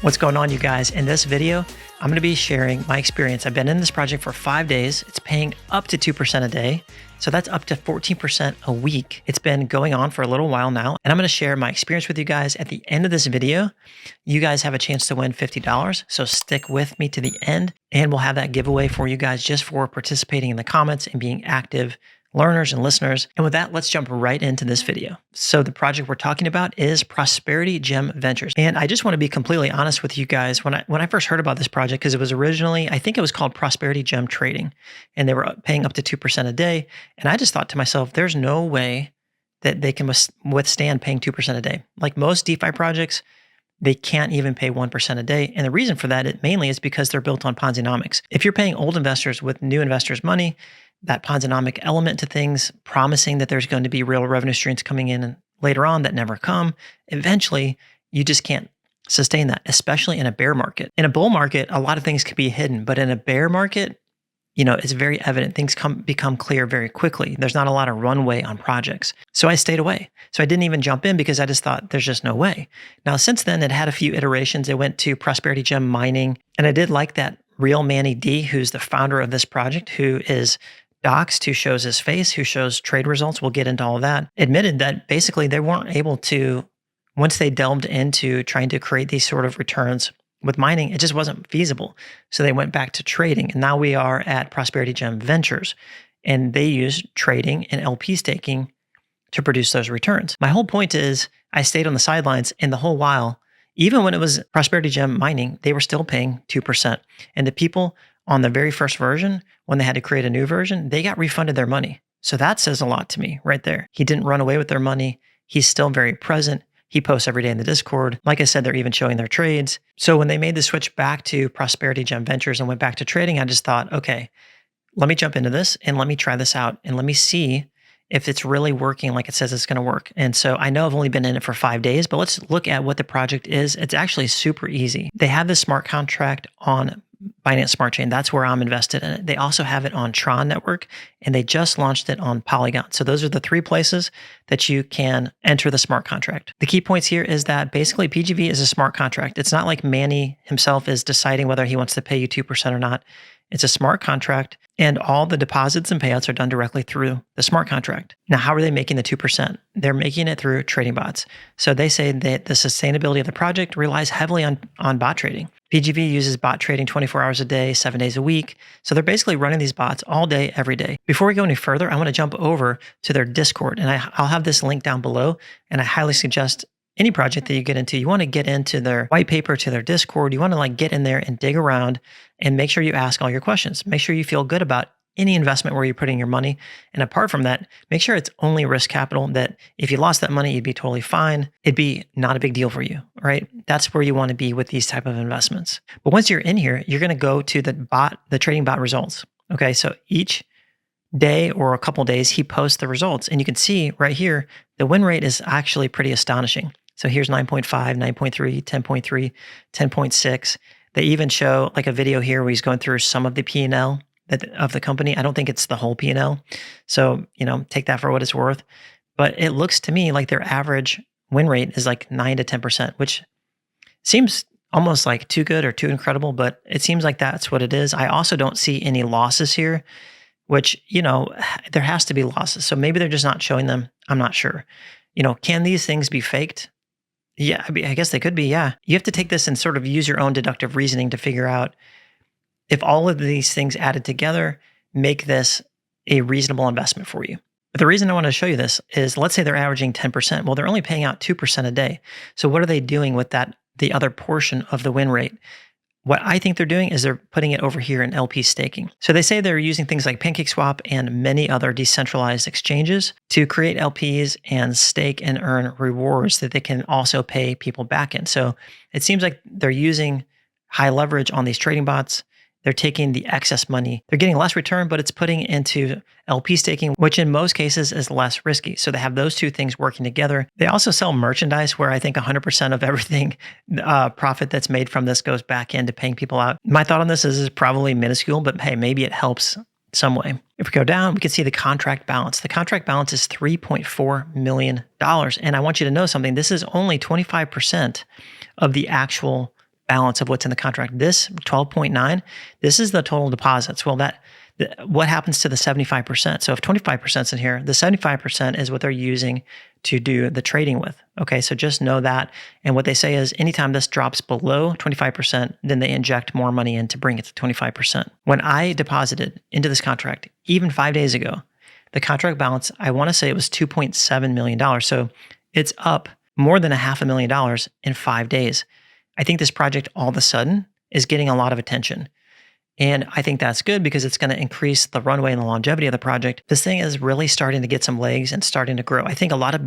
What's going on, you guys? In this video, I'm going to be sharing my experience. I've been in this project for 5 days. It's paying up to 2% a day. So that's up to 14% a week. It's been going on for a little while now, and I'm going to share my experience with you guys. At the end of this video, you guys have a chance to win $50. So stick with me to the end, and we'll have that giveaway for you guys just for participating in the comments and being active learners and listeners. And with that, let's jump right into this video. So the project we're talking about is Prosperity Gem Ventures. And I just want to be completely honest with you guys. When I first heard about this project, because it was originally, I think it was called Prosperity Gem Trading, and they were paying up to 2% a day. And I just thought to myself, there's no way that they can withstand paying 2% a day. Like most DeFi projects, they can't even pay 1% a day. And the reason for that, mainly is because they're built on Ponzi-nomics. If you're paying old investors with new investors' money, that Ponzi-nomic element to things, promising that there's going to be real revenue streams coming in later on that never come, eventually you just can't sustain that, especially in a bear market. In a bull market, a lot of things can be hidden, but in a bear market, it's very evident. Things become clear very quickly. There's not a lot of runway on projects. So I stayed away. So I didn't even jump in because I just thought there's just no way. Now, since then, it had a few iterations. It went to Prosperity Gem Mining, and I did like that real Manny D, who's the founder of this project, who is doxed, who shows his face, who shows trade results. We'll get into all of that. Admitted that basically they weren't able to, once they delved into trying to create these sort of returns with mining, it just wasn't feasible. So they went back to trading. And now we are at Prosperity Gem Ventures, and they use trading and LP staking to produce those returns. My whole point is I stayed on the sidelines, and the whole while, even when it was Prosperity Gem Mining, they were still paying 2%. And the people on the very first version, when they had to create a new version, they got refunded their money. So that says a lot to me right there. He didn't run away with their money. He's still very present. He posts every day in the Discord. Like I said, they're even showing their trades. So when they made the switch back to Prosperity Gem Ventures and went back to trading, I just thought, okay, let me jump into this and let me try this out and let me see if it's really working like it says it's going to work. And so I know I've only been in it for 5 days, but let's look at what the project is. It's actually super easy. They have this smart contract on Binance Smart Chain. That's where I'm invested in it. They also have it on Tron Network, and they just launched it on Polygon. So those are the 3 places that you can enter the smart contract. The key points here is that basically PGV is a smart contract. It's not like Manny himself is deciding whether he wants to pay you 2% or not. It's a smart contract, and all the deposits and payouts are done directly through the smart contract. Now, how are they making the 2%? They're making it through trading bots. So they say that the sustainability of the project relies heavily on bot trading. PGV uses bot trading 24 hours a day, 7 days a week. So they're basically running these bots all day, every day. Before we go any further, I want to jump over to their Discord, and I'll have this link down below, and I highly suggest any project that you get into, you want to get into their white paper, to their Discord. You want to get in there and dig around and make sure you ask all your questions. Make sure you feel good about any investment where you're putting your money. And apart from that, make sure it's only risk capital, that if you lost that money, you'd be totally fine. It'd be not a big deal for you, right? That's where you want to be with these type of investments. But once you're in here, you're going to go to the trading bot results. Okay, so each day or a couple days, he posts the results. And you can see right here, the win rate is actually pretty astonishing. So here's 9.5, 9.3, 10.3, 10.6. They even show a video here where he's going through some of the P&L of the company. I don't think it's the whole P&L. So, take that for what it's worth. But it looks to me like their average win rate is 9 to 10%, which seems almost too good or too incredible, but it seems like that's what it is. I also don't see any losses here, which, there has to be losses. So maybe they're just not showing them. I'm not sure. Can these things be faked? Yeah, I guess they could be, yeah. You have to take this and sort of use your own deductive reasoning to figure out if all of these things added together make this a reasonable investment for you. But the reason I want to show you this is, let's say they're averaging 10%. Well, they're only paying out 2% a day. So what are they doing with the other portion of the win rate? What I think they're doing is they're putting it over here in LP staking. So they say they're using things like PancakeSwap and many other decentralized exchanges to create LPs and stake and earn rewards that they can also pay people back in. So it seems like they're using high leverage on these trading bots. They're taking the excess money. They're getting less return, but it's putting into LP staking, which in most cases is less risky. So they have those 2 things working together. They also sell merchandise where I think 100% of everything profit that's made from this goes back into paying people out. My thought on this is probably minuscule, but hey, maybe it helps some way. If we go down, we can see the contract balance. The contract balance is $3.4 million. And I want you to know something. This is only 25% of the actual balance of what's in the contract. This 12.9, this is the total deposits. Well, what happens to the 75%? So if 25% is in here, the 75% is what they're using to do the trading with. Okay, so just know that. And what they say is anytime this drops below 25%, then they inject more money in to bring it to 25%. When I deposited into this contract, even 5 days ago, the contract balance, I want to say it was $2.7 million. So it's up more than $500,000 in 5 days. I think this project all of a sudden is getting a lot of attention. And I think that's good because it's going to increase the runway and the longevity of the project. This thing is really starting to get some legs and starting to grow. I think a lot of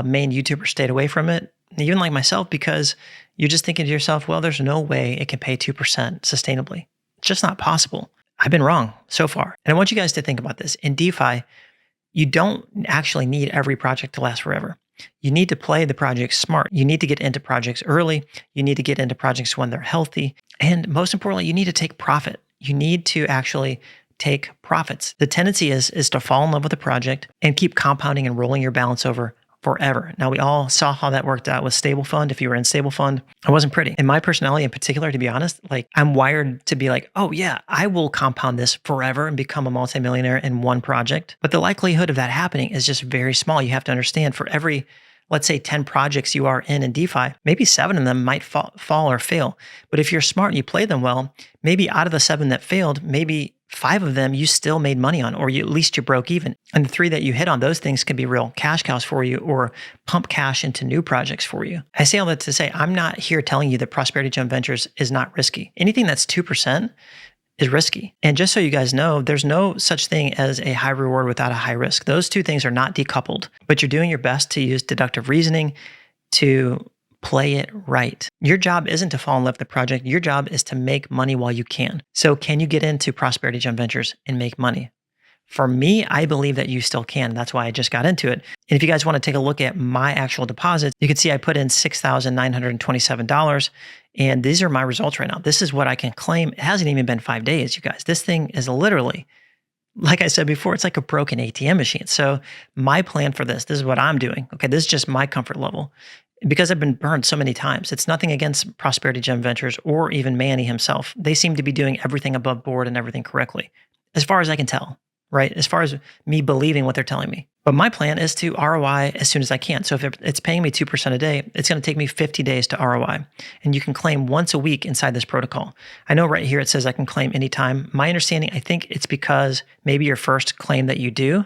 main YouTubers stayed away from it, even like myself, because you're just thinking to yourself, well, there's no way it can pay 2% sustainably. It's just not possible. I've been wrong so far. And I want you guys to think about this. In DeFi, you don't actually need every project to last forever. You need to play the projects smart. You need to get into projects early. You need to get into projects when they're healthy. And most importantly, you need to take profit. You need to actually take profits. The tendency is to fall in love with a project and keep compounding and rolling your balance over forever. Now, we all saw how that worked out with Stable Fund. If you were in Stable Fund, it wasn't pretty. In my personality in particular, to be honest, like I'm wired to be like, oh yeah, I will compound this forever and become a multimillionaire in one project. But the likelihood of that happening is just very small. You have to understand for every, let's say 10 projects you are in DeFi, maybe 7 of them might fall or fail. But if you're smart and you play them well, maybe out of the 7 that failed, maybe 5 of them you still made money on, or at least you broke even. And the 3 that you hit on, those things can be real cash cows for you or pump cash into new projects for you. I say all that to say, I'm not here telling you that Prosperity Gem Ventures is not risky. Anything that's 2% is risky. And just so you guys know, there's no such thing as a high reward without a high risk. Those two things are not decoupled, but you're doing your best to use deductive reasoning to play it right. Your job isn't to fall in love with the project. Your job is to make money while you can. So can you get into Prosperity Gem Ventures and make money? For me, I believe that you still can. That's why I just got into it. And if you guys want to take a look at my actual deposits, you can see I put in $6,927. And these are my results right now. This is what I can claim. It hasn't even been 5 days, you guys. This thing is literally, like I said before, it's like a broken ATM machine. So my plan for this is what I'm doing. Okay, this is just my comfort level. Because I've been burned so many times. It's nothing against Prosperity Gem Ventures or even Manny himself. They seem to be doing everything above board and everything correctly, as far as I can tell, right? As far as me believing what they're telling me. But my plan is to ROI as soon as I can. So if it's paying me 2% a day, it's going to take me 50 days to ROI. And you can claim once a week inside this protocol. I know right here it says I can claim anytime. My understanding, I think it's because maybe your first claim that you do,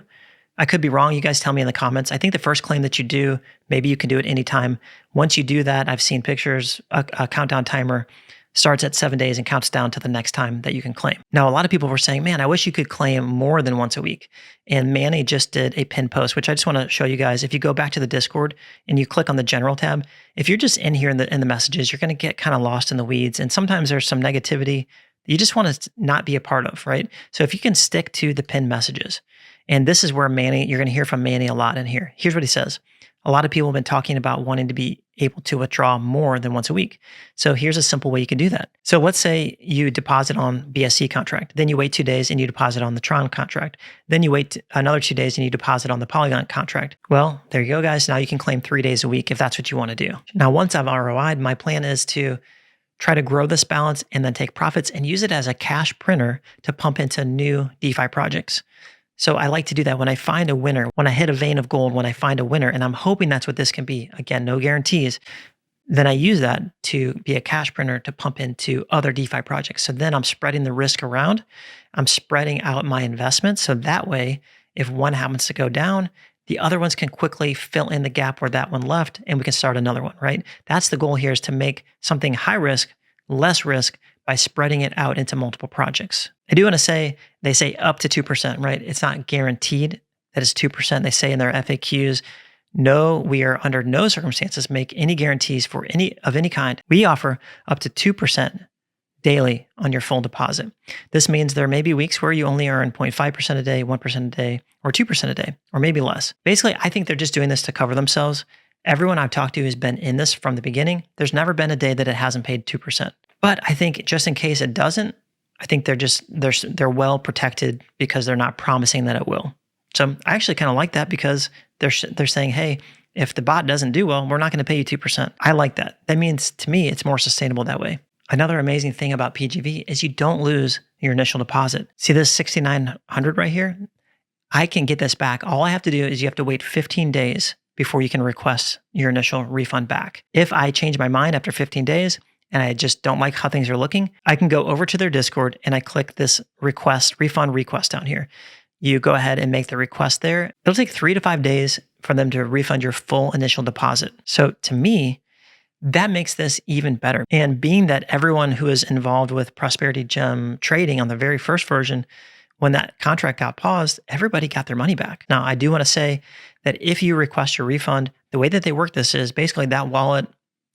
I could be wrong. You guys tell me in the comments. I think the first claim that you do, maybe you can do it anytime. Once you do that, I've seen pictures, a countdown timer starts at 7 days and counts down to the next time that you can claim. Now, a lot of people were saying, man, I wish you could claim more than once a week. And Manny just did a pin post, which I just want to show you guys. If you go back to the Discord and you click on the general tab, if you're just in here in the messages, you're going to get kind of lost in the weeds. And sometimes there's some negativity you just want to not be a part of, right? So if you can stick to the pinned messages, and this is where Manny, you're going to hear from Manny a lot in here. Here's what he says. A lot of people have been talking about wanting to be able to withdraw more than once a week. So here's a simple way you can do that. So let's say you deposit on BSC contract, then you wait 2 days and you deposit on the Tron contract. Then you wait another 2 days and you deposit on the Polygon contract. Well, there you go, guys. Now you can claim 3 days a week if that's what you want to do. Now, once I've ROI'd, my plan is to try to grow this balance and then take profits and use it as a cash printer to pump into new DeFi projects. So I like to do that when I find a winner, when I hit a vein of gold, when I find a winner, and I'm hoping that's what this can be. Again, no guarantees. Then I use that to be a cash printer to pump into other DeFi projects. So then I'm spreading the risk around. I'm spreading out my investments. So that way, if one happens to go down, the other ones can quickly fill in the gap where that one left and we can start another one, right? That's the goal here, is to make something high risk, less risk by spreading it out into multiple projects. I do want to say, they say up to 2%, right? It's not guaranteed that it's 2%. They say in their FAQs, no, we are under no circumstances make any guarantees for any kind. We offer up to 2% daily on your full deposit. This means there may be weeks where you only earn 0.5% a day, 1% a day, or 2% a day, or maybe less. Basically, I think they're just doing this to cover themselves. Everyone I've talked to who's been in this from the beginning, there's never been a day that it hasn't paid 2%. But I think just in case it doesn't, I think they're well protected because they're not promising that it will. So I actually kind of like that because they're saying, hey, if the bot doesn't do well, we're not going to pay you 2%. I like that. That means to me, it's more sustainable that way. Another amazing thing about PGV is you don't lose your initial deposit. See this 6,900 right here? I can get this back. All I have to do is you have to wait 15 days before you can request your initial refund back. If I change my mind after 15 days and I just don't like how things are looking, I can go over to their Discord and I click this refund request down here. You go ahead and make the request there. It'll take 3 to 5 days for them to refund your full initial deposit. So to me, that makes this even better. And being that everyone who is involved with Prosperity Gem trading on the very first version, when that contract got paused, everybody got their money back. Now, I do want to say that if you request your refund, the way that they work this is basically that wallet,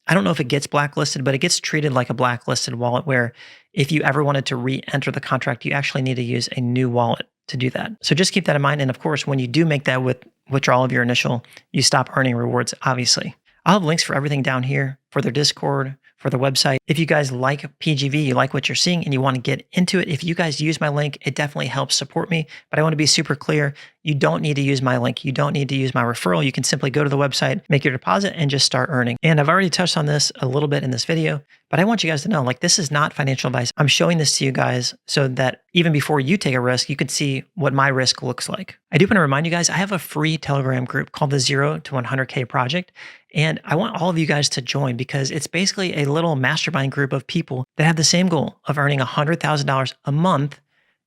I don't know if it gets blacklisted, but it gets treated like a blacklisted wallet where if you ever wanted to re-enter the contract, you actually need to use a new wallet to do that. So just keep that in mind. And of course, when you do make that withdrawal of your initial, you stop earning rewards, obviously. I'll have links for everything down here, for their Discord, for the website. If you guys like PGV, you like what you're seeing, and you want to get into it, if you guys use my link, it definitely helps support me. But I want to be super clear, you don't need to use my link. You don't need to use my referral. You can simply go to the website, make your deposit, and just start earning. And I've already touched on this a little bit in this video, but I want you guys to know, like, this is not financial advice. I'm showing this to you guys so that even before you take a risk, you can see what my risk looks like. I do want to remind you guys, I have a free Telegram group called the 0 to 100K Project. And I want all of you guys to join because it's basically a little mastermind group of people that have the same goal of earning $100,000 a month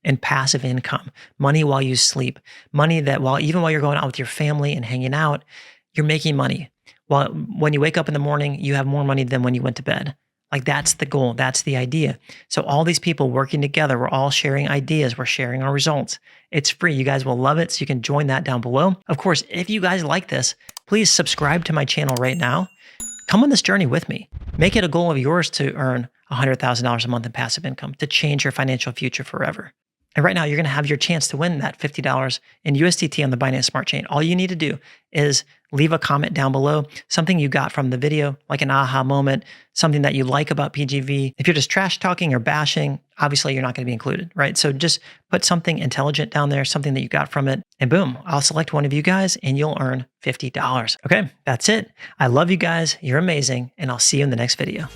in passive income, money while you sleep, money that even while you're going out with your family and hanging out, you're making money. While when you wake up in the morning, you have more money than when you went to bed. Like that's the goal. That's the idea. So all these people working together, we're all sharing ideas. We're sharing our results. It's free. You guys will love it. So you can join that down below. Of course, if you guys like this, please subscribe to my channel right now. Come on this journey with me. Make it a goal of yours to earn $100,000 a month in passive income to change your financial future forever. And right now, you're going to have your chance to win that $50 in USDT on the Binance Smart Chain. All you need to do is leave a comment down below, something you got from the video, like an aha moment, something that you like about PGV. If you're just trash talking or bashing, obviously you're not going to be included, right? So just put something intelligent down there, something that you got from it, and boom, I'll select one of you guys and you'll earn $50. Okay, that's it. I love you guys. You're amazing. And I'll see you in the next video.